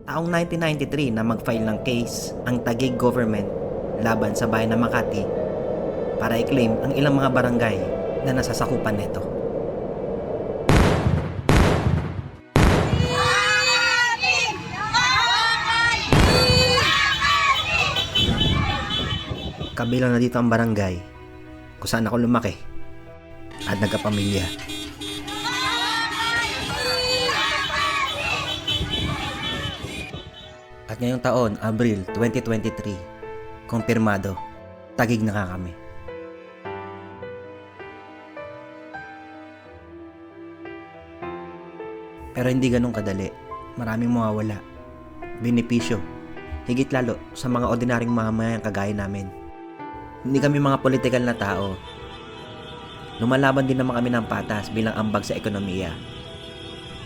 Taong 1993 na mag-file ng case ang Taguig government laban sa bayan ng Makati para i-claim ang ilang mga barangay na nasasakupan nito. Kabilang na dito ang barangay kung saan ako lumaki at nagkapamilya. At ngayong taon, Abril 2023, kumpirmado, Taguig na kami. Pero hindi ganun kadali. Maraming mawawala. Benepisyo. Higit lalo sa mga ordinaryong mamamayang kagaya namin. Hindi kami mga politikal na tao. Lumalaban din naman kami ng patas bilang ambag sa ekonomiya.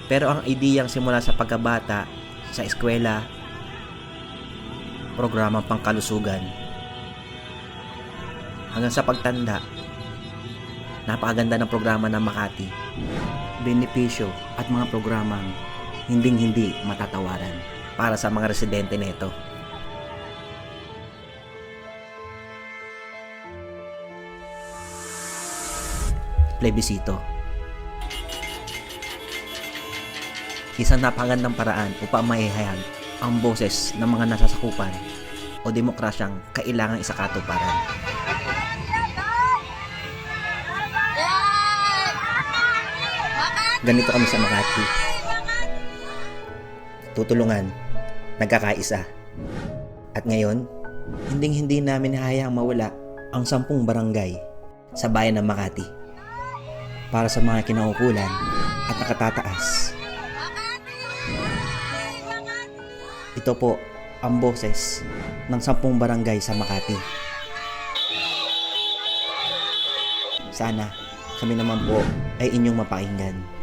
Pero ang ideyang simula sa pagkabata, sa eskwela, programang pangkalusugan, hanggang sa pagtanda, napakaganda ng programa ng Makati. Benepisyo at mga programang hinding-hindi matatawaran para sa mga residente nito. Plebisito. Isang napakagandang paraan upang maihayag ang boses ng mga nasasakupan o demokrasyang kailangang isakatuparan. Ganito kami sa Makati. Tutulungan, nagkakaisa. At ngayon, hinding-hindi namin hayaang mawala ang 10 barangay sa bayan ng Makati para sa mga kinaukulan at nakatataas. Ito po ang boses ng 10 barangay sa Makati. Sana kami naman po ay inyong mapakinggan.